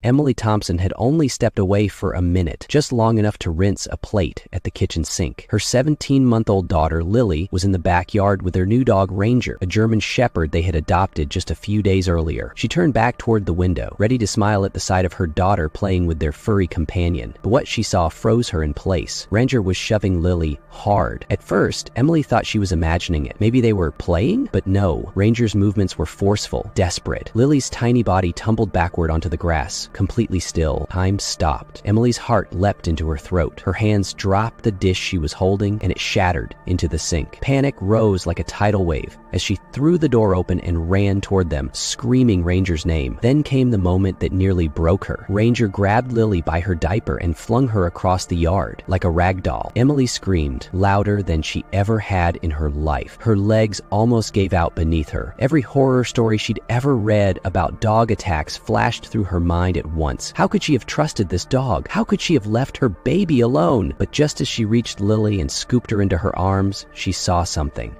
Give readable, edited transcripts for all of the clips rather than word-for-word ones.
Emily Thompson had only stepped away for a minute, just long enough to rinse a plate at the kitchen sink. Her 17-month-old daughter, Lily, was in the backyard with their new dog, Ranger, a German shepherd they had adopted just a few days earlier. She turned back toward the window, ready to smile at the sight of her daughter playing with their furry companion. But what she saw froze her in place. Ranger was shoving Lily hard. At first, Emily thought she was imagining it. Maybe they were playing? But no. Ranger's movements were forceful, desperate. Lily's tiny body tumbled backward onto the grass. Completely still. Time stopped. Emily's heart leapt into her throat. Her hands dropped the dish she was holding, and it shattered into the sink. Panic rose like a tidal wave as she threw the door open and ran toward them, screaming Ranger's name. Then came the moment that nearly broke her. Ranger grabbed Lily by her diaper and flung her across the yard like a rag doll. Emily screamed, louder than she ever had in her life. Her legs almost gave out beneath her. Every horror story she'd ever read about dog attacks flashed through her mind at once. How could she have trusted this dog? How could she have left her baby alone? But just as she reached Lily and scooped her into her arms, she saw something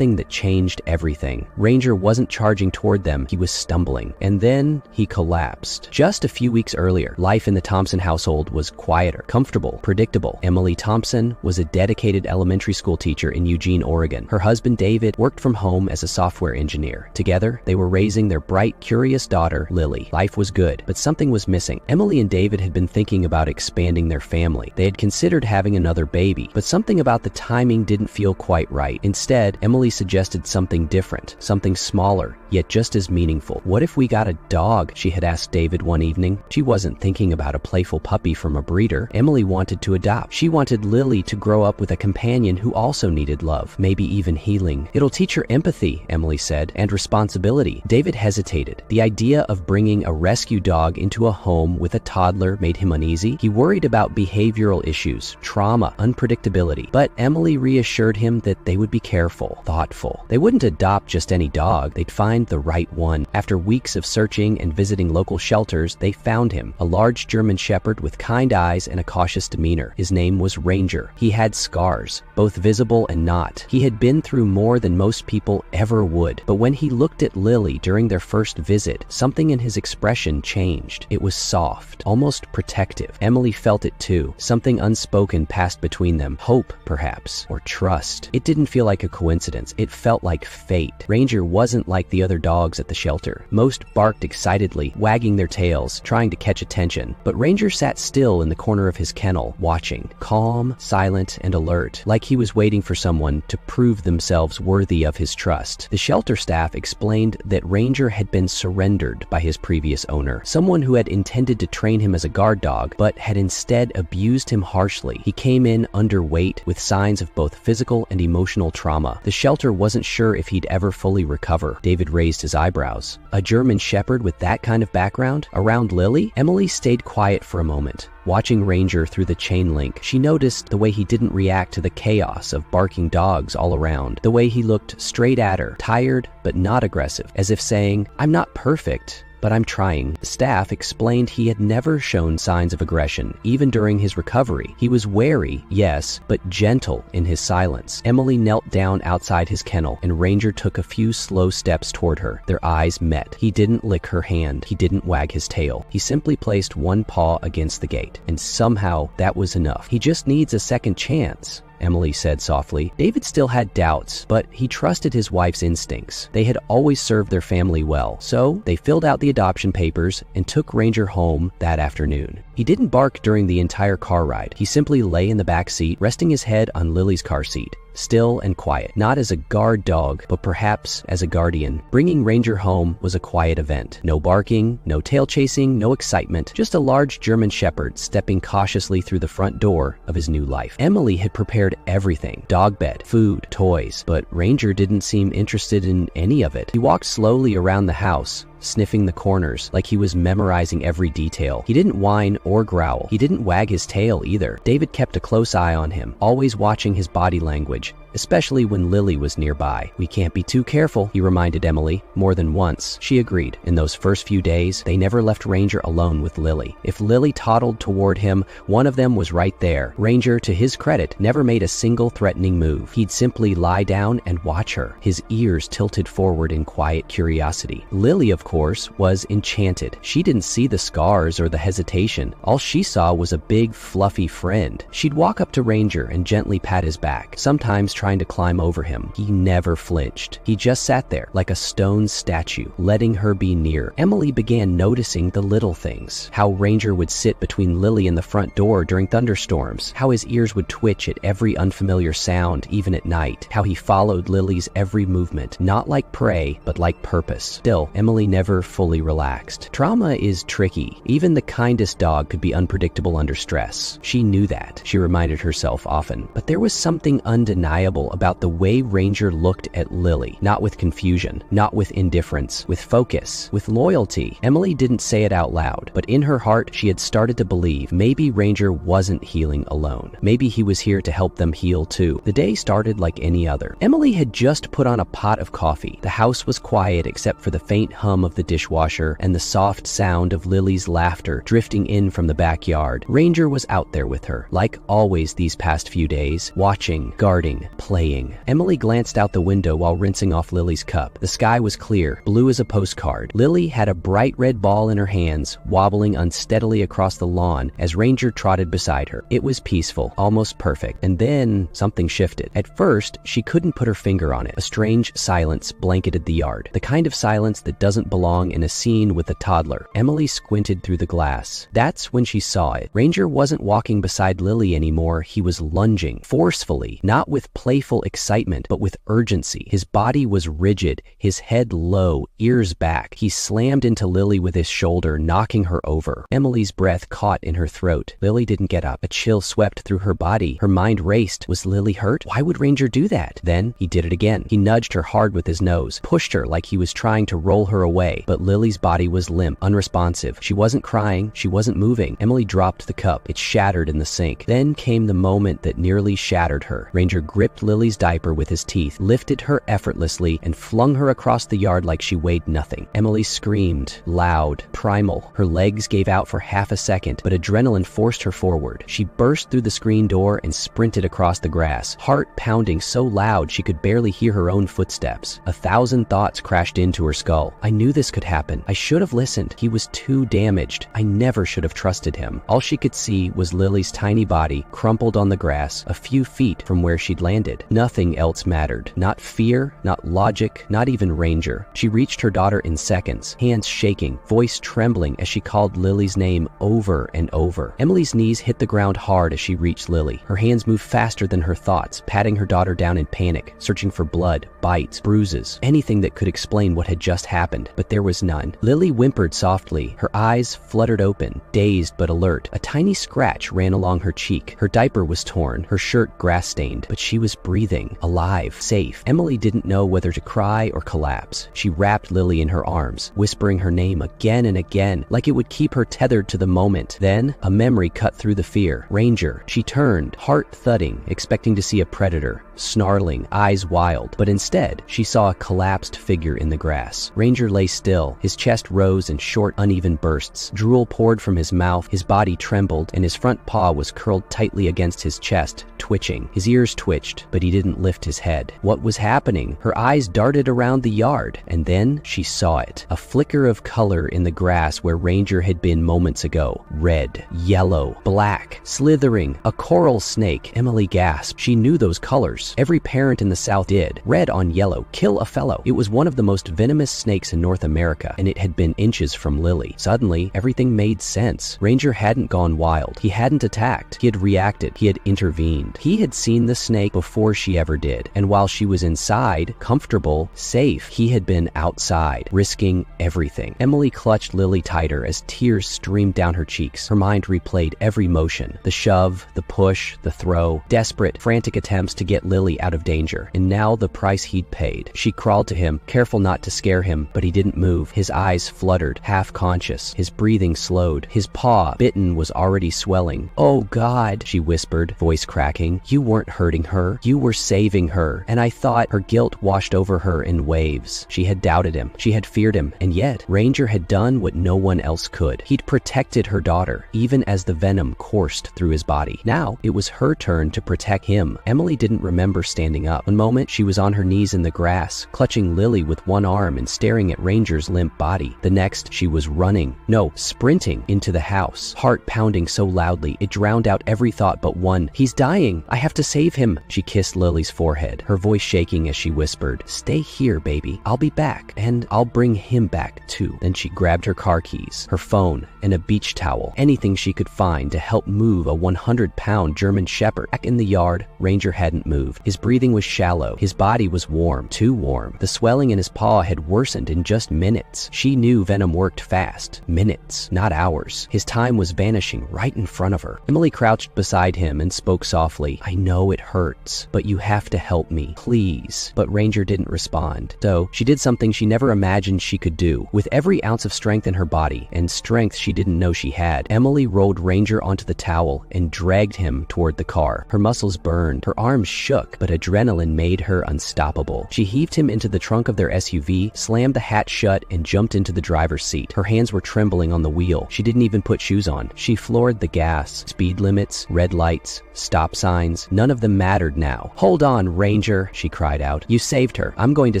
that changed everything. Ranger wasn't charging toward them, he was stumbling. And then he collapsed. Just a few weeks earlier, life in the Thompson household was quieter, comfortable, predictable. Emily Thompson was a dedicated elementary school teacher in Eugene, Oregon. Her husband, David, worked from home as a software engineer. Together, they were raising their bright, curious daughter, Lily. Life was good, but something was missing. Emily and David had been thinking about expanding their family. They had considered having another baby, but something about the timing didn't feel quite right. Instead, Emily suggested something different, something smaller, yet just as meaningful. What if we got a dog? She had asked David one evening. She wasn't thinking about a playful puppy from a breeder. Emily wanted to adopt. She wanted Lily to grow up with a companion who also needed love, maybe even healing. It'll teach her empathy, Emily said, and responsibility. David hesitated. The idea of bringing a rescue dog into a home with a toddler made him uneasy. He worried about behavioral issues, trauma, unpredictability. But Emily reassured him that they would be careful, thoughtful. They wouldn't adopt just any dog. They'd find the right one. After weeks of searching and visiting local shelters, they found him, a large German shepherd with kind eyes and a cautious demeanor. His name was Ranger. He had scars, both visible and not. He had been through more than most people ever would. But when he looked at Lily during their first visit, something in his expression changed. It was soft, almost protective. Emily felt it too. Something unspoken passed between them. Hope, perhaps, or trust. It didn't feel like a coincidence. It felt like fate. Ranger wasn't like the other dogs at the shelter. Most barked excitedly, wagging their tails, trying to catch attention. But Ranger sat still in the corner of his kennel, watching, calm, silent, and alert, like he was waiting for someone to prove themselves worthy of his trust. The shelter staff explained that Ranger had been surrendered by his previous owner, someone who had intended to train him as a guard dog, but had instead abused him harshly. He came in underweight, with signs of both physical and emotional trauma. The shelter wasn't sure if he'd ever fully recover. David raised his eyebrows. A German shepherd with that kind of background? Around Lily? Emily stayed quiet for a moment. Watching Ranger through the chain link, she noticed the way he didn't react to the chaos of barking dogs all around. The way he looked straight at her, tired but not aggressive, as if saying, "I'm not perfect, but I'm trying." The staff explained he had never shown signs of aggression, even during his recovery. He was wary, yes, but gentle in his silence. Emily knelt down outside his kennel, and Ranger took a few slow steps toward her. Their eyes met. He didn't lick her hand. He didn't wag his tail. He simply placed one paw against the gate, and somehow that was enough. "He just needs a second chance," Emily said softly. David still had doubts, but he trusted his wife's instincts. They had always served their family well, so they filled out the adoption papers and took Ranger home that afternoon. He didn't bark during the entire car ride. He simply lay in the back seat, resting his head on Lily's car seat. Still and quiet, not as a guard dog, but perhaps as a guardian. Bringing Ranger home was a quiet event. No barking, no tail chasing, no excitement, just a large German shepherd stepping cautiously through the front door of his new life. Emily had prepared everything: dog bed, food, toys, but Ranger didn't seem interested in any of it. He walked slowly around the house, sniffing the corners like he was memorizing every detail. He didn't whine or growl. He didn't wag his tail either. David kept a close eye on him, always watching his body language, especially when Lily was nearby. "We can't be too careful," he reminded Emily more than once. She agreed. In those first few days, they never left Ranger alone with Lily. If Lily toddled toward him, one of them was right there. Ranger, to his credit, never made a single threatening move. He'd simply lie down and watch her, his ears tilted forward in quiet curiosity. Lily, of course, was enchanted. She didn't see the scars or the hesitation. All she saw was a big, fluffy friend. She'd walk up to Ranger and gently pat his back, sometimes trying to climb over him. He never flinched. He just sat there like a stone statue, letting her be near. Emily began noticing the little things. How Ranger would sit between Lily and the front door during thunderstorms. How his ears would twitch at every unfamiliar sound, even at night. How he followed Lily's every movement, not like prey, but like purpose. Still, Emily never fully relaxed. Trauma is tricky. Even the kindest dog could be unpredictable under stress. She knew that, she reminded herself often. But there was something undeniable about the way Ranger looked at Lily. Not with confusion, not with indifference, with focus, with loyalty. Emily didn't say it out loud, but in her heart, she had started to believe maybe Ranger wasn't healing alone. Maybe he was here to help them heal too. The day started like any other. Emily had just put on a pot of coffee. The house was quiet except for the faint hum of the dishwasher and the soft sound of Lily's laughter drifting in from the backyard. Ranger was out there with her, like always these past few days, watching, guarding, playing. Emily glanced out the window while rinsing off Lily's cup. The sky was clear, blue as a postcard. Lily had a bright red ball in her hands, wobbling unsteadily across the lawn as Ranger trotted beside her. It was peaceful, almost perfect. And then something shifted. At first, she couldn't put her finger on it. A strange silence blanketed the yard. The kind of silence that doesn't belong in a scene with a toddler. Emily squinted through the glass. That's when she saw it. Ranger wasn't walking beside Lily anymore. He was lunging, forcefully, not with playful excitement, but with urgency. His body was rigid, his head low, ears back. He slammed into Lily with his shoulder, knocking her over. Emily's breath caught in her throat. Lily didn't get up. A chill swept through her body. Her mind raced. Was Lily hurt? Why would Ranger do that? Then he did it again. He nudged her hard with his nose, pushed her like he was trying to roll her away, but Lily's body was limp, unresponsive. She wasn't crying. She wasn't moving. Emily dropped the cup. It shattered in the sink. Then came the moment that nearly shattered her. Ranger gripped Lily's diaper with his teeth, lifted her effortlessly, and flung her across the yard like she weighed nothing. Emily screamed, loud, primal. Her legs gave out for half a second, but adrenaline forced her forward. She burst through the screen door and sprinted across the grass, heart pounding so loud she could barely hear her own footsteps. 1,000 thoughts crashed into her skull. I knew this could happen. I should have listened. He was too damaged. I never should have trusted him. All she could see was Lily's tiny body crumpled on the grass a few feet from where she'd landed. Nothing else mattered. Not fear, not logic, not even Ranger. She reached her daughter in seconds, hands shaking, voice trembling as she called Lily's name over and over. Emily's knees hit the ground hard as she reached Lily. Her hands moved faster than her thoughts, patting her daughter down in panic, searching for blood, bites, bruises, anything that could explain what had just happened, but there was none. Lily whimpered softly. Her eyes fluttered open, dazed but alert. A tiny scratch ran along her cheek. Her diaper was torn, her shirt grass-stained, but she was breathing, alive, safe. Emily didn't know whether to cry or collapse. She wrapped Lily in her arms, whispering her name again and again, like it would keep her tethered to the moment. Then, a memory cut through the fear. Ranger. She turned, heart thudding, expecting to see a predator, snarling, eyes wild, but instead, she saw a collapsed figure in the grass. Ranger lay still. His chest rose in short, uneven bursts. Drool poured from his mouth, his body trembled, and his front paw was curled tightly against his chest, twitching. His ears twitched, but he didn't lift his head. What was happening? Her eyes darted around the yard, and then she saw it. A flicker of color in the grass where Ranger had been moments ago. Red, yellow, black, slithering, a coral snake. Emily gasped. She knew those colors. Every parent in the South did. Red on yellow, kill a fellow. It was one of the most venomous snakes in North America, and it had been inches from Lily. Suddenly, everything made sense. Ranger hadn't gone wild. He hadn't attacked. He had reacted. He had intervened. He had seen the snake before she ever did, and while she was inside, comfortable, safe, he had been outside, risking everything. Emily clutched Lily tighter as tears streamed down her cheeks. Her mind replayed every motion. The shove, the push, the throw. Desperate, frantic attempts to get Lily Lily out of danger, and now the price he'd paid. She crawled to him, careful not to scare him, but he didn't move. His eyes fluttered, half conscious. His breathing slowed. His paw, bitten, was already swelling. "Oh God," she whispered, voice cracking. "You weren't hurting her. You were saving her." And I thought. Her guilt washed over her in waves. She had doubted him. She had feared him. And yet, Ranger had done what no one else could. He'd protected her daughter, even as the venom coursed through his body. Now, it was her turn to protect him. Emily didn't remember standing up. One moment, she was on her knees in the grass, clutching Lily with one arm and staring at Ranger's limp body. The next, she was running. No, sprinting into the house, heart pounding so loudly it drowned out every thought but one. "He's dying. I have to save him." She kissed Lily's forehead, her voice shaking as she whispered, "Stay here, baby. I'll be back, and I'll bring him back too." Then she grabbed her car keys, her phone, and a beach towel, anything she could find to help move a 100-pound German Shepherd. Back in the yard, Ranger hadn't moved. His breathing was shallow. His body was warm, too warm. The swelling in his paw had worsened in just minutes. She knew venom worked fast. Minutes, not hours. His time was vanishing right in front of her. Emily crouched beside him and spoke softly. "I know it hurts, but you have to help me, please." But Ranger didn't respond. So she did something she never imagined she could do. With every ounce of strength in her body, and strength she didn't know she had, Emily rolled Ranger onto the towel and dragged him toward the car. Her muscles burned, her arms shook, but adrenaline made her unstoppable. She heaved him into the trunk of their SUV, slammed the hatch shut, and jumped into the driver's seat. Her hands were trembling on the wheel. She didn't even put shoes on. She floored the gas. Speed limits, red lights, stop signs, none of them mattered now. "Hold on, Ranger," she cried out. "You saved her. I'm going to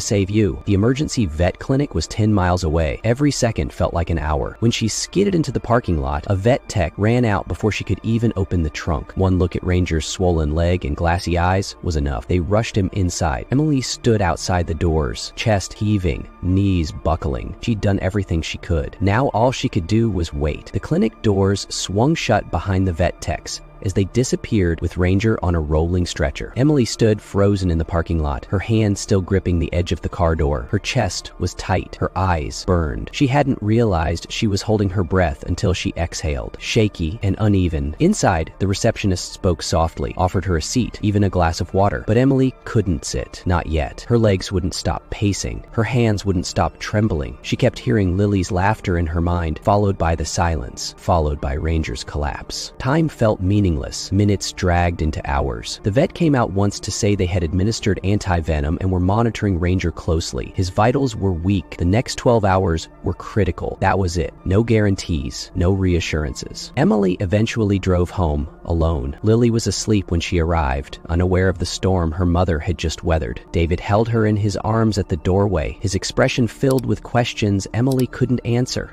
save you." The emergency vet clinic was 10 miles away. Every second felt like an hour. When she skidded into the parking lot, a vet tech ran out before she could even open the trunk. One look at Ranger's swollen leg and glassy eyes was enough. They rushed him inside. Emily stood outside the doors, chest heaving, knees buckling. She'd done everything she could. Now all she could do was wait. The clinic doors swung shut behind the vet techs as they disappeared with Ranger on a rolling stretcher. Emily stood frozen in the parking lot, her hand still gripping the edge of the car door. Her chest was tight, her eyes burned. She hadn't realized she was holding her breath until she exhaled, shaky and uneven. Inside, the receptionist spoke softly, offered her a seat, even a glass of water. But Emily couldn't sit, not yet. Her legs wouldn't stop pacing. Her hands wouldn't stop trembling. She kept hearing Lily's laughter in her mind, followed by the silence, followed by Ranger's collapse. Time felt meaningless. Minutes dragged into hours. The vet came out once to say they had administered anti-venom and were monitoring Ranger closely. His vitals were weak. The next 12 hours were critical. That was it. No guarantees, no reassurances. Emily eventually drove home, alone. Lily was asleep when she arrived, unaware of the storm her mother had just weathered. David held her in his arms at the doorway, his expression filled with questions Emily couldn't answer.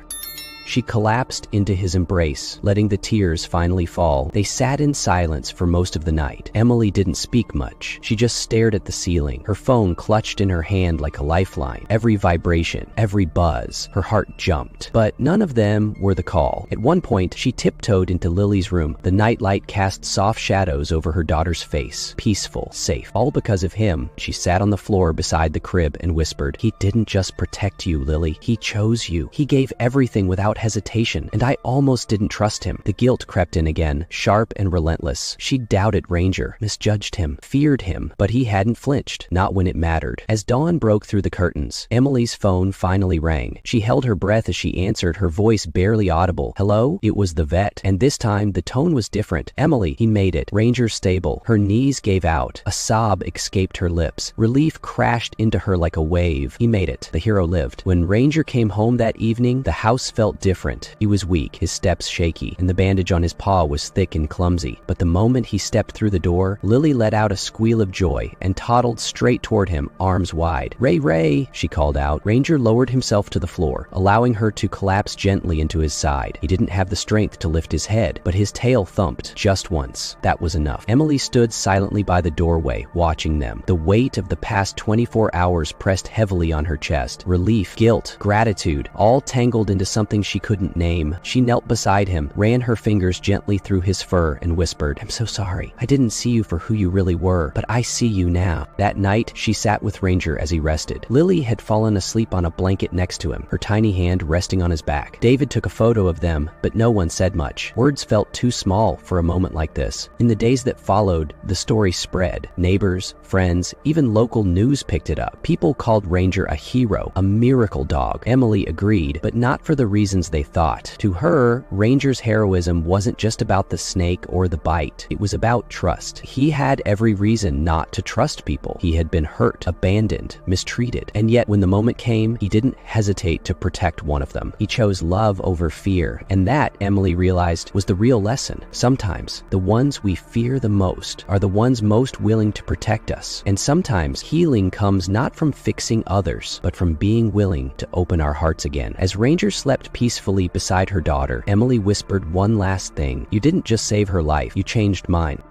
She collapsed into his embrace, letting the tears finally fall. They sat in silence for most of the night. Emily didn't speak much. She just stared at the ceiling, her phone clutched in her hand like a lifeline. Every vibration, every buzz, her heart jumped. But none of them were the call. At one point, she tiptoed into Lily's room. The nightlight cast soft shadows over her daughter's face. Peaceful, safe. All because of him. She sat on the floor beside the crib and whispered, "He didn't just protect you, Lily. He chose you. He gave everything without hesitation, and I almost didn't trust him." The guilt crept in again, sharp and relentless. She doubted Ranger, misjudged him, feared him, but he hadn't flinched, not when it mattered. As dawn broke through the curtains, Emily's phone finally rang. She held her breath as she answered, her voice barely audible. "Hello?" It was the vet, and this time the tone was different. "Emily," he made it. "Ranger's stable." Her knees gave out. A sob escaped her lips. Relief crashed into her like a wave. He made it. The hero lived. When Ranger came home that evening, the house felt different. He was weak, his steps shaky, and the bandage on his paw was thick and clumsy. But the moment he stepped through the door, Lily let out a squeal of joy and toddled straight toward him, arms wide. "Ray, Ray," she called out. Ranger lowered himself to the floor, allowing her to collapse gently into his side. He didn't have the strength to lift his head, but his tail thumped just once. That was enough. Emily stood silently by the doorway, watching them. The weight of the past 24 hours pressed heavily on her chest. Relief, guilt, gratitude, all tangled into something she she couldn't name. She knelt beside him, ran her fingers gently through his fur, and whispered, "I'm so sorry. I didn't see you for who you really were, but I see you now." That night, she sat with Ranger as he rested. Lily had fallen asleep on a blanket next to him, her tiny hand resting on his back. David took a photo of them, but no one said much. Words felt too small for a moment like this. In the days that followed, the story spread. Neighbors, friends, even local news picked it up. People called Ranger a hero, a miracle dog. Emily agreed, but not for the reasons they thought. To her, Ranger's heroism wasn't just about the snake or the bite. It was about trust. He had every reason not to trust people. He had been hurt, abandoned, mistreated. And yet, when the moment came, he didn't hesitate to protect one of them. He chose love over fear. And that, Emily realized, was the real lesson. Sometimes, the ones we fear the most are the ones most willing to protect us. And sometimes, healing comes not from fixing others, but from being willing to open our hearts again. As Ranger slept peacefully beside her daughter, Emily whispered one last thing. "You didn't just save her life, you changed mine."